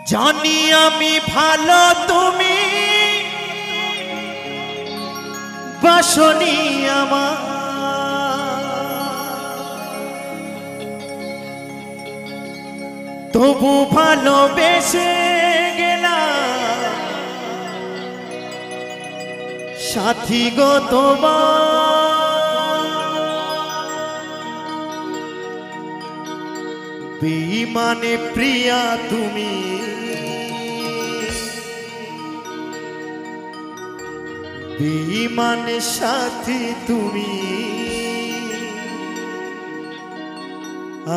জানি আমি ভালো তুমি বাসনি আমার তবু ভালোবেসে গেলাম সাথী গো তোমার বেঈমানে প্রিয়া তুমি বেঈমানে সাথী তুমি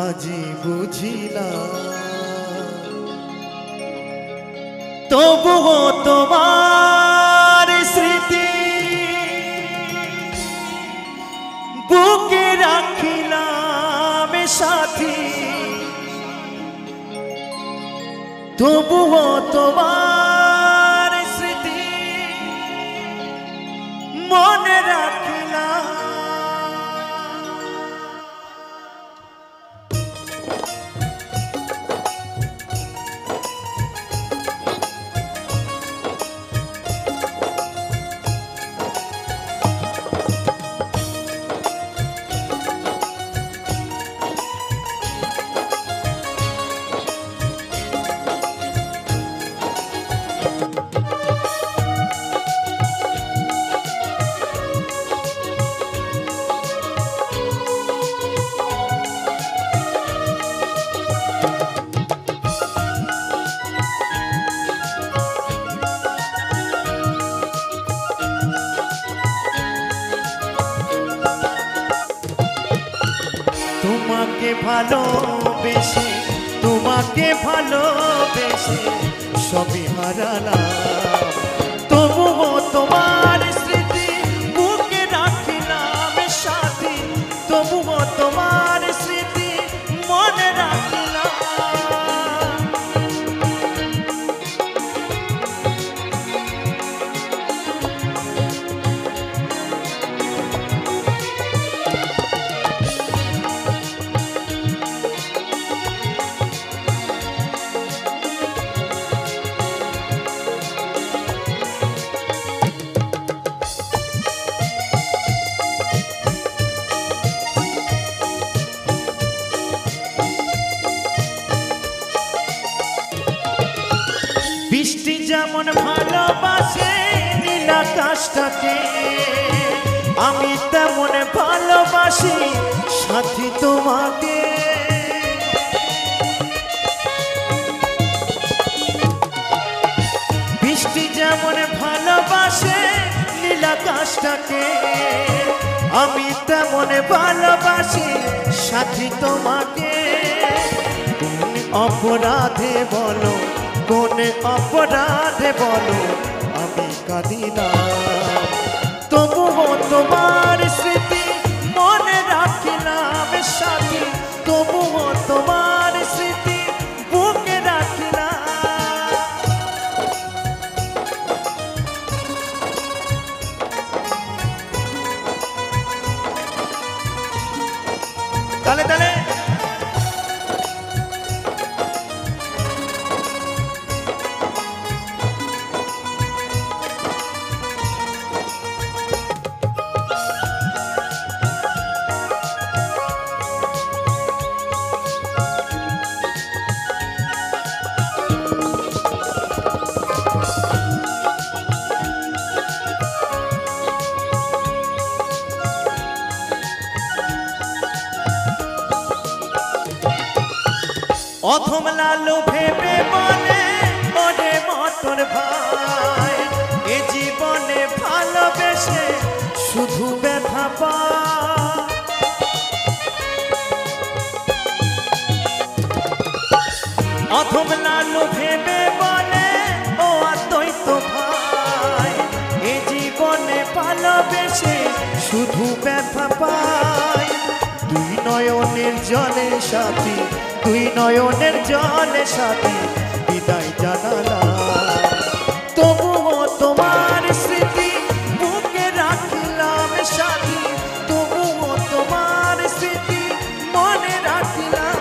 আজি বুঝিলাম তবুও তোমার স্মৃতি বুকে রাখিলাম সাথী তবুও তোমার স্মৃতি মনে রাখিলাম। তোমাকে ভালোবেসে তোমাকে ভালোবেসে সবই হারালাম তবুও তোমার স্মৃতি বুকে রাখিলাম সাথী তবুও তোমার স্মৃতি মনে রাখিলাম। বৃষ্টি যেমন ভালোবাসে নীল আকাশটাকে আমি তেমন ভালোবাসি সাথী তোমাকে বৃষ্টি যেমন ভালোবাসে নীল আকাশটাকে আমি তেমন ভালোবাসি সাথী তোমাকে কোন অপরাধে বলো কোন অপরাধে বলো আমি কাঁদিলাম তবুও তোমার স্মৃতি মনে রাখিলাম সাথী তবুও তোমার স্মৃতি বুকে রাখিলাম। তালে তালে অধম লালু ভেবে বলে ওরে মটর ভাই এ জীবনে ভালোবেসে শুধু ব্যথা পায় অধম লালু ভেবে বলে ও অদ্বৈত ভাই এ জীবনে ভালোবেসে শুধু ব্যথা পায় দুই নয়নের জলে সাথী দুই নয়নের জলে সাথী বিদায় জানালাম তবুও তোমার স্মৃতি বুকে রাখিলাম সাথী তবুও তোমার স্মৃতি মনে রাখিলাম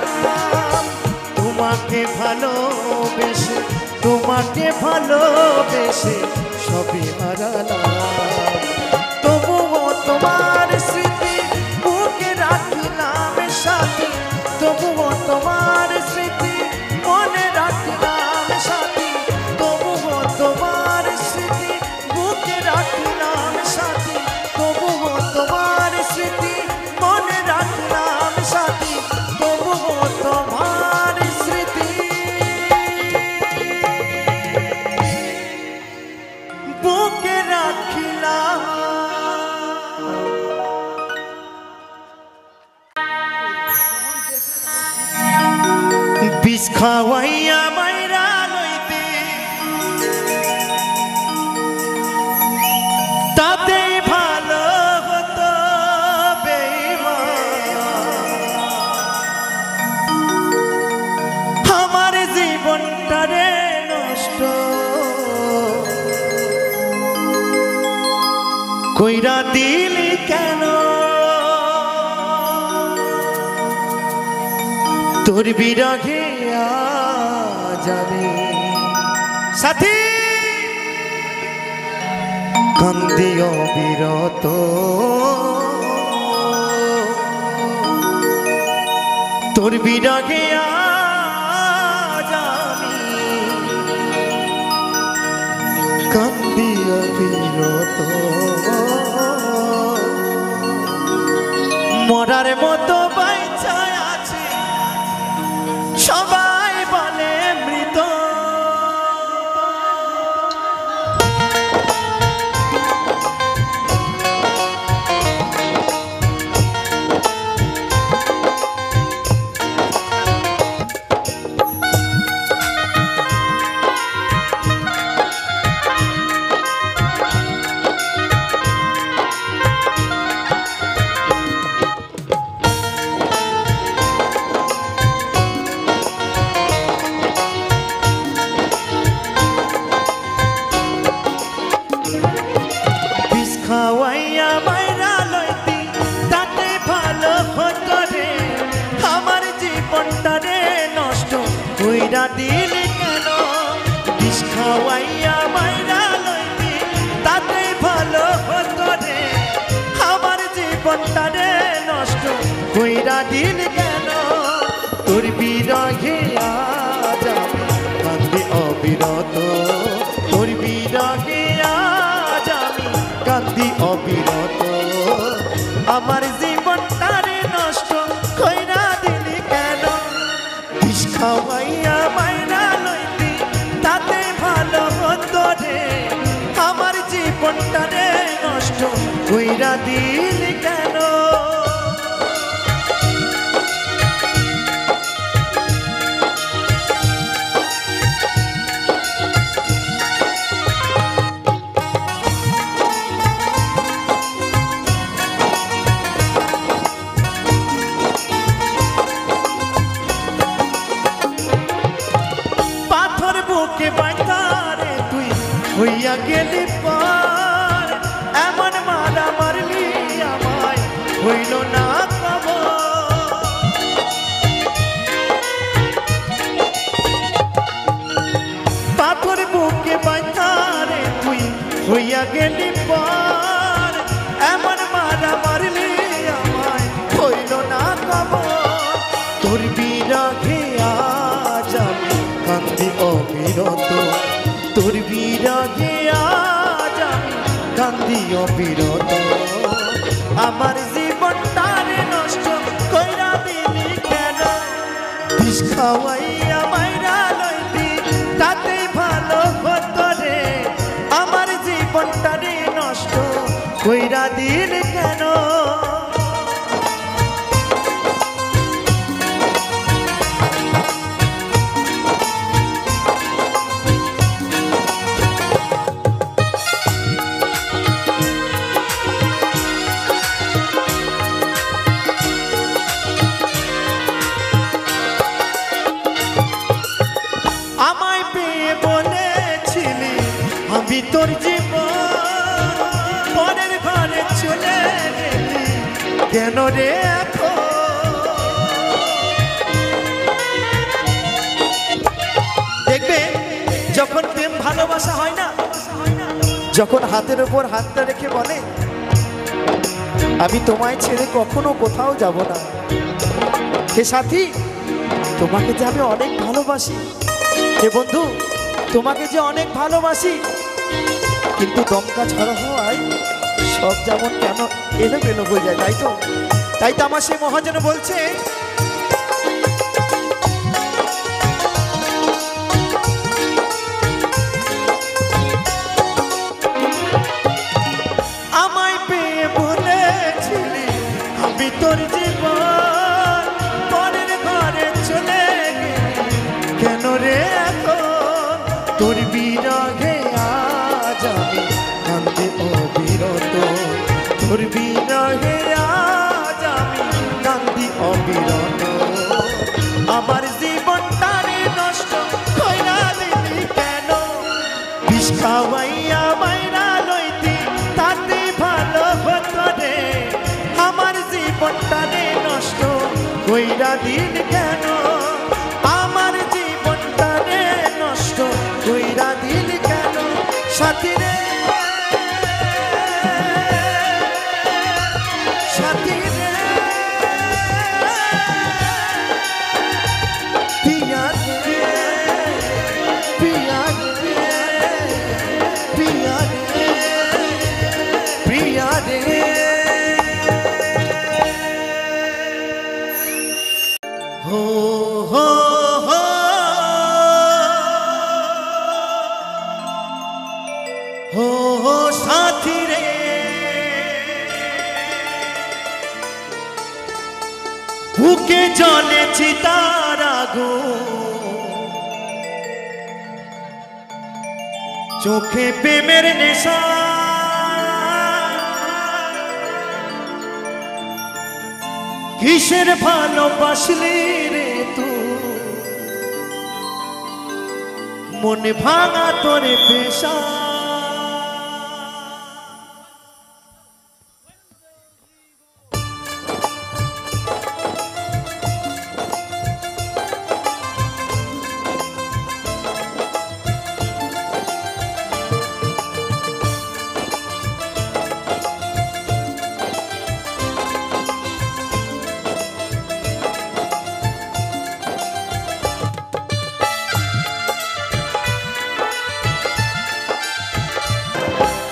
তোমাকে ভালোবেসে তোমাকে ভালোবেসে সবই হারালাম তবুও তোমার স্মৃতি বুকে রাখলাম সাথী তবুও তোমার স্মৃতি মনে রাখলাম সাথী তবুও তোমার স্মৃতি বুকে রাখলাম সাথী তবুও তোমার স্মৃতি মনে রাখলাম সাথী তবুও তোমার স্মৃতি বুকে রাখলাম বিষ খাওয়াইয়া মাইরা লইতে তাতেই ভালো হতো বেঈমান আমার জীবনটারে নষ্ট কইরা দিলি কেন তোর বিরহে যাবে সাথী কান্দিও বিরত তোর বিরহে যাবি কান্দিও বিরত মরার মতো বাইচা আছে সবাই বলে মৃত খাওয়াইয়া মাইরা লইতি তাতে ভালো হতো রে আমার জীবনটা রে নষ্ট কইরা দিলি কেন বিষ খাওয়াইয়া মাইরা লইতি তাতে ভালো হতো রে আমার জীবনটা রে নষ্ট কইরা দিলি কেন তোর বিরহে যাবে কান্দি অবিরত তোর বিরহে কান্দি অবিরত আমার জীবনটারে নষ্ট কইরা দিলি কেন বিষ খাওয়াইয়া মাইরা লইতি তাতে ভালো হতো রে আমার জীবনটারে নষ্ট কইরা দিলি কেন বুকে বাইতারে তুই হইয়া গেলি পার এমন মারা মারলি আমায় হইল না পাথর বুকে বাইতারে তুই হইয়া গেলি পার এমন মারা মারলি আমায় হইল না তোর বিরহে আজ আমি কান্দি অবিরত তোর বিরহে আজ আমি কান্দি অবিরত আমার জীবনটারে নষ্ট কইরা দিলি কেন বিষ খাওয়াইয়া মাইরা লইতি তাতে ভালো হতো রে আমার জীবনটারে নষ্ট কইরা দিলি কেন আমি তোর জীবন পরের ঘরে চলে গেলি কেন রে এখন ভালোবাসা হয় না? যখন হাতের উপর হাতটা রেখে বলে আমি তোমায় ছেড়ে কখনো কোথাও যাব না, হে সাথী তোমাকে যে আমি অনেক ভালোবাসি, হে বন্ধু তোমাকে যে অনেক ভালোবাসি, কিন্তু দমকা ঝড় হওয়ায় সব যেমন কেন এলোমেলো হয়ে যায়। তাই তো আমার সেই মহাজন বলছে আমায় পেয়ে বলেছিলি আমি তোর জীবন, পরের ঘরে চলে গেলি কেন রে এখন, তোর বিরহে আজ আমি কাঁদে অবিরত, তোর বিরহে আজ আমি কাঁদি অবিরত, আমার জীবনটারে নষ্ট কইরা দিলি কেন, বিষ খাওয়াইয়া মাইরা লইতি তাতে ভালো হতো রে, আমার জীবনটারে নষ্ট কইরা দিল কেন, আমার জীবনটারে নষ্ট কইরা দিল কেন, সাথী রে সাথী রে পিয়া রে পিয়া রে পিয়া রে প্রিয়া রে। হো হো হো হো হো সাথী রে বুকে জ্বলে চিতার আগুন, চোখে প্রেমের নেশা, কিসের ভালোবাসলি রে তুই, মনে ভাঙা তোরে পেশা,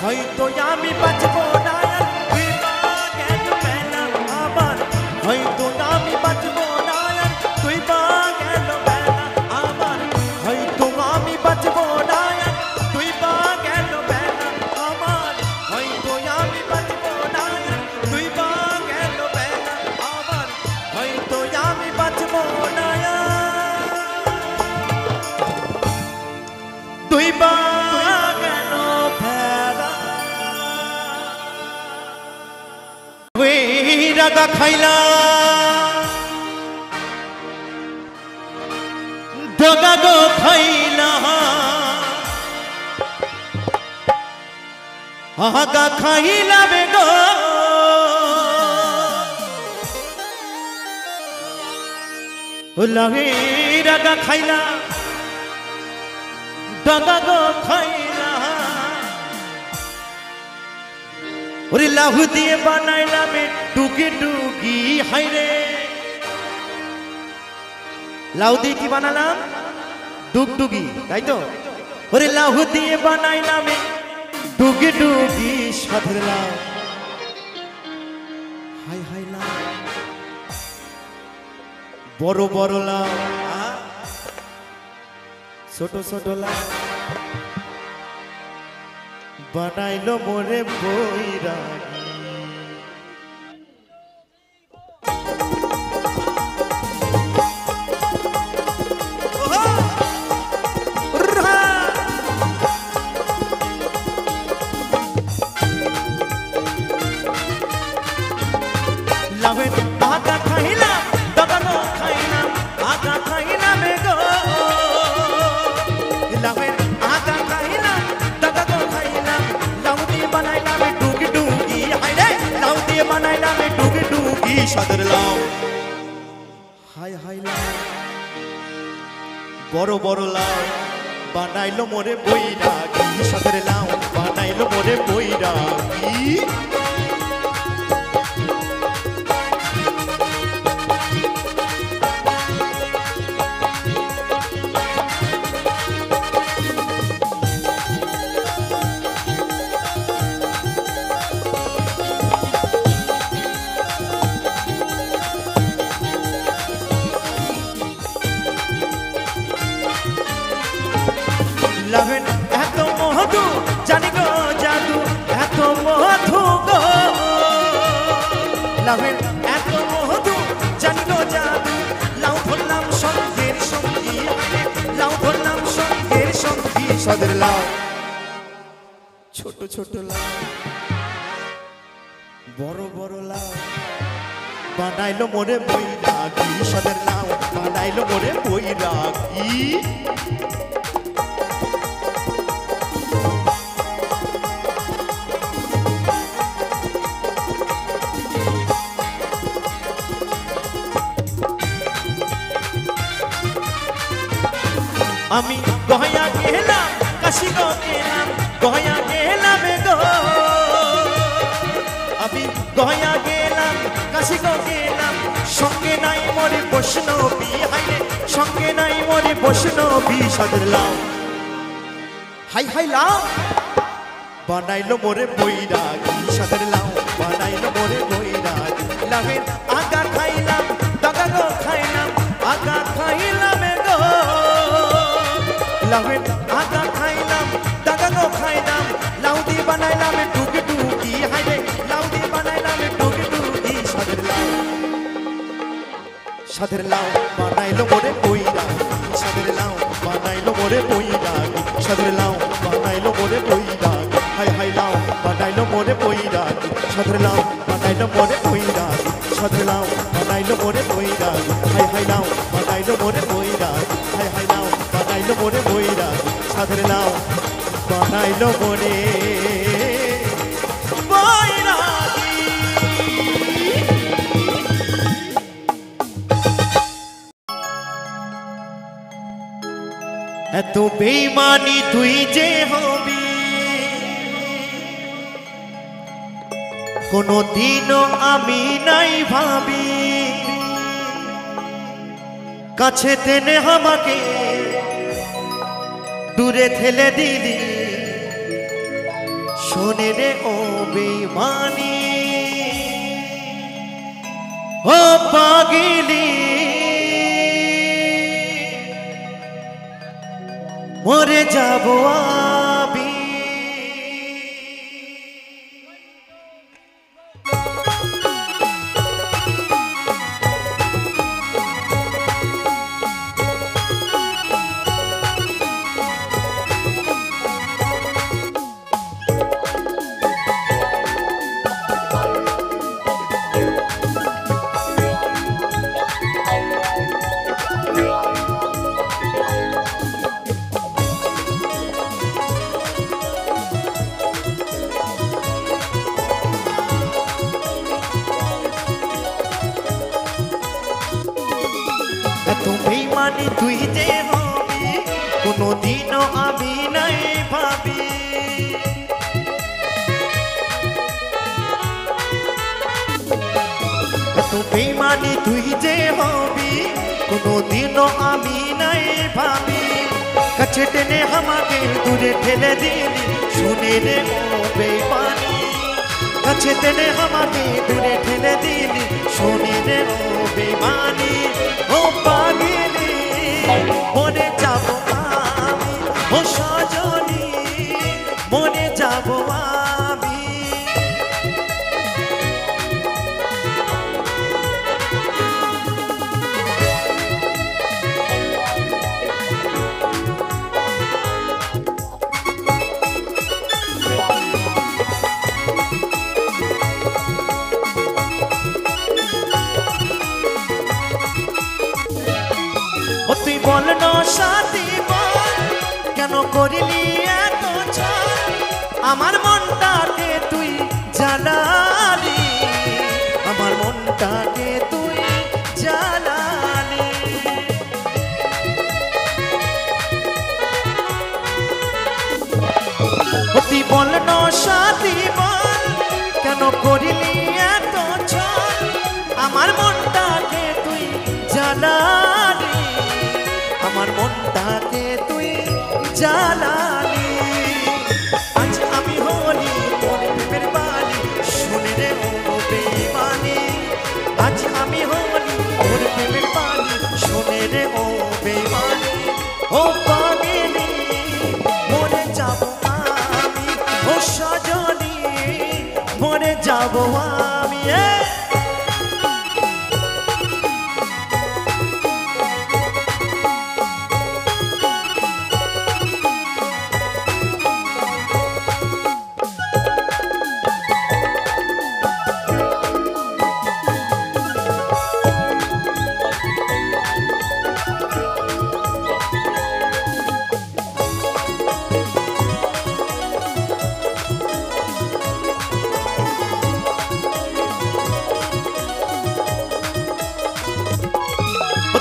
হয়তো আমি বাঁচবো না আর তুই মা গেল বেলা আমার, হয়তো আমি বাঁচবো না আর তুই মা গেল বেলা আমার, হয়তো আমি বাঁচবো না আর তুই মা গেল বেলা আমার, হয়তো আমি বাঁচবো না আর তুই মা গেল বেলা আমার, হয়তো আমি বাঁচবো না তুই মা গেল বেলা। রাগা খাইলা দগা গো খাইলা, আগা খাইলা বেগো লাগে, রাগা খাইলা দগা গো খাইলা, ওরে লাহু দিয়ে বানাইলাম টুকি টুকি হাইরে, লাউ দিয়ে কি বানালাম ডুগডুগি, তাই তো, ওরে লাহু দিয়ে বানাইলাম টুকি টুকি সাধের লাউ, হাই হাই লাউ বড় বড় লাউ, ছোট ছোট লাউ বানাইলো মোরে বৈরাগী, লাভের আগা খাইলাম দগানো খাইলাম, আগা খাইলাম গো লাভের আগা খাইলাম দগানো খাইলাম, লাউ দিয়ে বানাইলাম টুকি টুকি হাইরে, লাউ দিয়ে বানাইলাম টুকি টুকি সাদের লাউ, হাই হাই লাউ বড় বড় লাউ বানাইলো মোরে বৈরাগী সাদের লাউ বানাইলো মোরে বৈরাগী লাভের এত মধু জানি গো জাদু এত মধু গো লাভের এত মধু জানি গো জাদু লাউ ধরলাম সঙ্গের সঙ্গী লাউ ধরলাম সঙ্গের সঙ্গী সাদের লাউ ছোট ছোট লাউ বড় বড় লাউ বানাইলো মোরে বৈরাগী সাদের লাউ বানাইলো মোরে বৈরাগী আমি গয়া গেলাম কাশি গো গেলাম গয়া গেলাম গো আমি গয়া গেলাম কাশি গো গেলাম সঙ্গে নাই মোরে বৈষ্ণবী হাইরে সঙ্গে নাই মোরে বৈষ্ণবী সাদের লাউ হাই হাই লাউ বানাইলো মোরে বৈরাগী সাদের লাউ বানাইলো মোরে বৈরাগী লাভের আগা খাইলাম দাগা গো খাইলাম আগা খাইলাম গো লাভের আগা খাইলাম দাগা গো খাইলাম লাউদি বানাইলাম টুকি টুকি হাইরে লাউদি বানাইলাম টুকি টুকি সাদের লাউ বানাইলো মোরে বৈরাগী সাদের লাউ বানাইলো মোরে বৈরাগী সাদের লাউ বানাইলো মোরে বৈরাগী হাই হাই লাউ বানাইলো মোরে বৈরাগী সাদের লাউ বানাইলো মোরে বৈরাগী সাদের লাউ বানাইলো মোরে বৈরাগী হাই হাই লাউ বানাইলো মোরে বৈরাগী হাই হাই লাউ বানাইলো মোরে বৈরাগী সাদের লাউ বানাইলো মোরে বৈরাগী এত বেঈমানি তুই যে হবি কোনদিনও আমি নাই ভাবি কাছে টেনে আমাকে দূরে ঠেলে দিলি শোনে রে ও বেঈমানি ও পাগলি মরে যাব আমি বেঈমানি তুই যে হবি কোনদিনও আমি নাই ভাবি এত বেঈমানি তুই যে হবি কোনদিনও আমি নাই ভাবি কাছে টেনে আমাকে দূরে ঠেলে দিলি শুনে রে ও বেঈমানি কাছে টেনে আমাকে দূরে ঠেলে দিলি শুনে রে ও বেঈমানি ও পাগলি মনে যাব আমি ও সজনী মনে যাব আমি সাথী বল কেন করিলি এত ছল আমার মনটাকে তুই জ্বালালি আমার মনটাকে তুই জ্বালালি আজ আমি হলি তোর প্রেমের বালি শুনে রে ও বেঈমানি আজ আমি হলি তোর প্রেমের বালি শুনে রে ও বেঈমানি ও পাগলি মরে যাব আমি ও সজনী মরে যাব আমি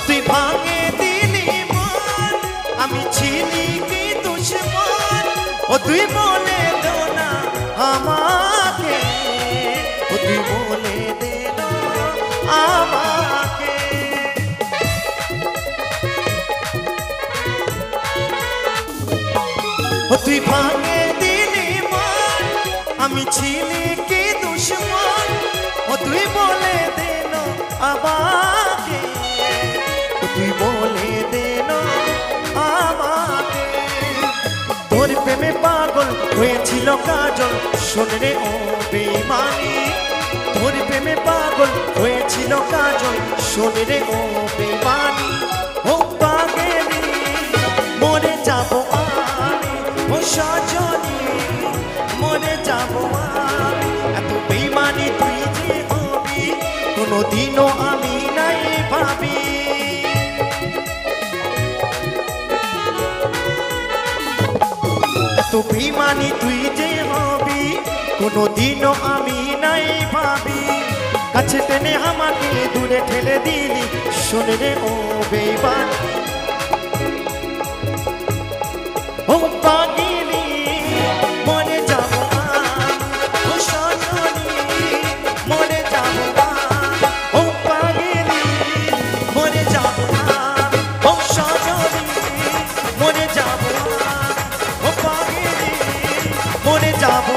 তুই ভাঙে দিলি মন আমি ছিলি কি দুশ্মন ও তুই বলে দো না আমাকে ও তুই বলে দে না আমাকে ও তুই ভাঙে দিলি মন আমি ছিলি কি দুশ্মন ও তুই বলে দে না আমাকে তুই বলে দে না আমাকে তোর প্রেমে পাগল হয়েছিল কাজল শোন রে ও বেঈমানি তোর প্রেমে পাগল হয়েছিল কাজল শোন রে ও বেঈমানি ও পাগলি মরে যাব আমি ও সজনী মরে যাব আমি এত বেঈমানি তুই যে হবি কোনোদিনও আমি নাই ভাবি তো বেঈমানি তুই যে হবি কোনোদিনও আমি নাই ভাবি কাছে টেনে আমাকে দূরে ঠেলে দিলি শোনে রে ও বেঈমান ও পাগলি মরে যাব ও সজনী মরে যাব ও পাগলি মরে যাব ও সজনী মরে যাব মরে যাব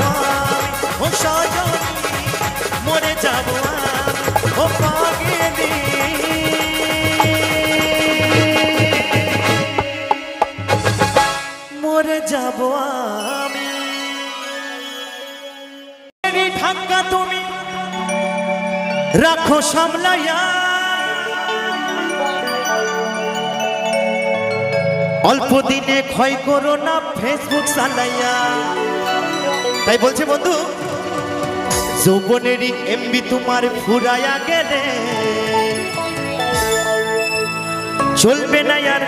ও সজনী মরে যাব ও পাগলি মরে যাব আমি ঢাকা তুমি রাখো সামলাইয়া অল্প দিনে ক্ষয় করো না ফেসবুক চালাইয়া তাই বলছে বন্ধু যৌবনেরই এমবি তোমার ফুরাইয়া গেলে চলবে না আর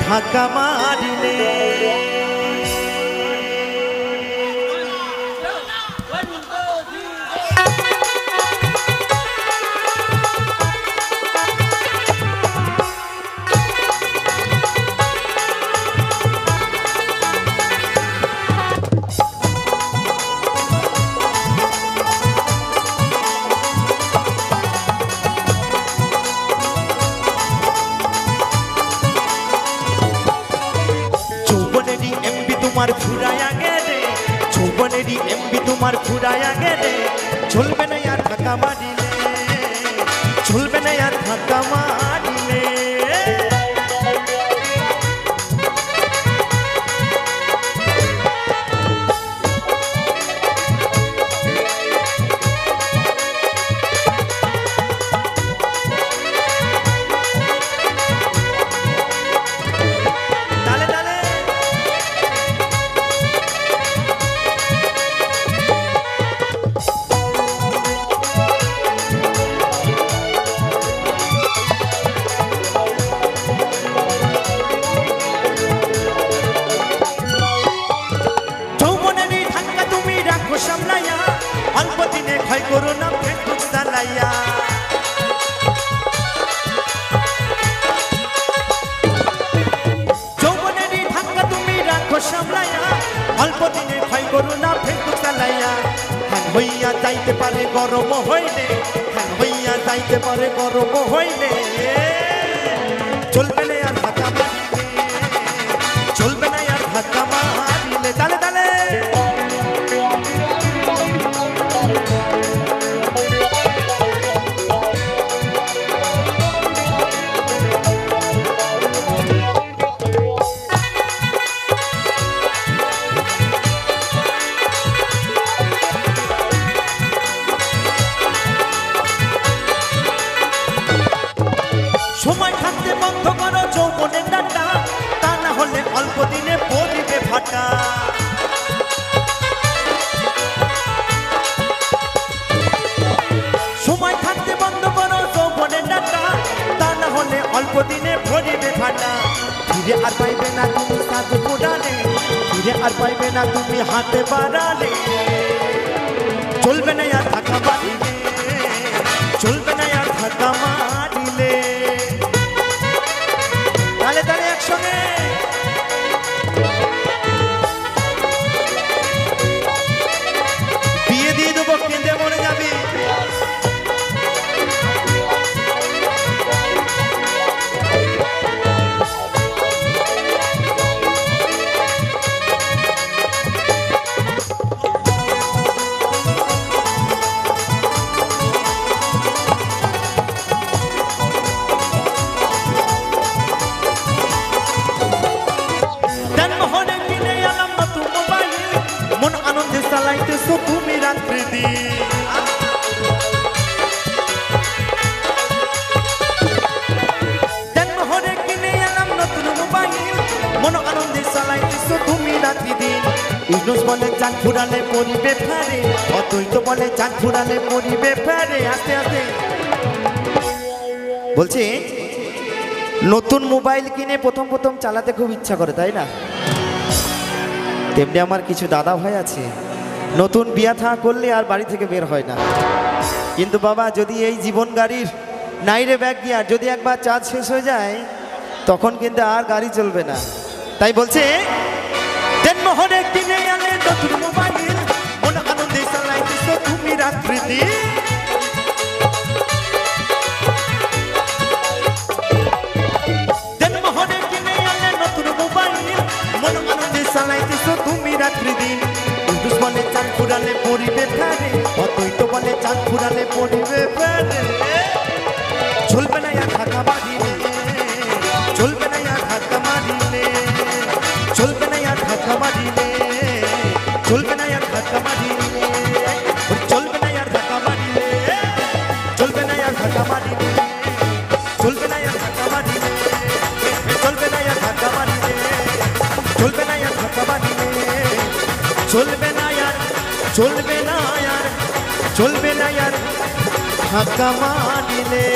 ঢাকা মারিলে তোমার ফুরাইয়া গেলে যৌবনেরই এমবি তোমার ফুরাইয়া গেলে চলবে না আর ঢাকা মারিলে চলবে না আর ঢাকা মারিলে যাইতে পারে গরম হইলে, ফ্যান হইয়া যাইতে পারে গরম হইলে, চলবে না আর ধাক্কা মারিলে, চলবে না আর ধাক্কা মারিলে। তালে তালে সময় থাকতে বন্ধ করো যৌবনের ডাটা, তা না হলে অল্প দিনে পড়িবে ফাটা। সময় থাকতে বন্ধ করো যৌবনের ডাটা, তা না হলে অল্প দিনে পড়িবে ফাটা। ফিরে আর পাইবে না তুমি সাথ পোড়ালে, ফিরে আর পাইবে না তুমি হাতে বাড়ালে, চলবে না আর ধাক্কা মারিলে, চলবে না আর ধাক্কা মারিলে। তালে তালে একসঙ্গে বিয়ে দিয়ে দেবো, কেঁদে মরে যাবি। মন আনন্দে চালাইতেছো তুমি রাত্রি দিন, জন্মহরে কিনে এলাম নতুন মোবাইল, মন আনন্দে চালাইতেছো তুমি রাত্রি দিন। ইউনুস বলে চাঁদ ফুরালে পরিবে ফেরে, অদ্বৈত বলে চাঁদ ফুরালে পরিবে ফেরে। আস্তে আস্তে বলছি, নতুন মোবাইল কিনে প্রথম প্রথম চালাতে খুব ইচ্ছা করে, তাই না? তেমনি আমার কিছু দাদা ভাই আছে, নতুন বিয়া থা করলে আর বাড়ি থেকে বের হয় না। কিন্তু বাবা, যদি এই জীবন গাড়ির নাইরে ব্যাগ গিয়ার যদি একবার চার্জ শেষ হয়ে যায়, তখন কিন্তু আর গাড়ি চলবে না। তাই বলছে, জন্মহরে কিনে আলে নতুন মোবাইল, মন আনন্দে চালাইতেছো তুমি রাত্রি দিন। জন্মহরে কিনে আলে নতুন মোবাইল, মন আনন্দে চালাইতেছো তুমি রাত্রি দিন। ইউনুস বলে চাঁদ ফুরালে পরিবে ফেরে, অদ্বৈত বলে চাঁদ ফুরালে পরিবে ফেরে। চলবে না আর ধাক্কা মারিলে, চলবে না আর ধাক্কা মারিলে, চলবে না আর ধাক্কা মারিলে, চলবে না আর ধাক্কা মারিলে, চলবে না আর ধাক্কা মারিলে, চলবে না আর ধাক্কা মারিলে, চলবে না আর ধাক্কা মারিলে, চলবে না আর ধাক্কা মারিলে, চলবে না আর ধাক্কা মারিলে, চলবে না আর, চলবে না আর, চলবে না আর ধাক্কা মারিলে।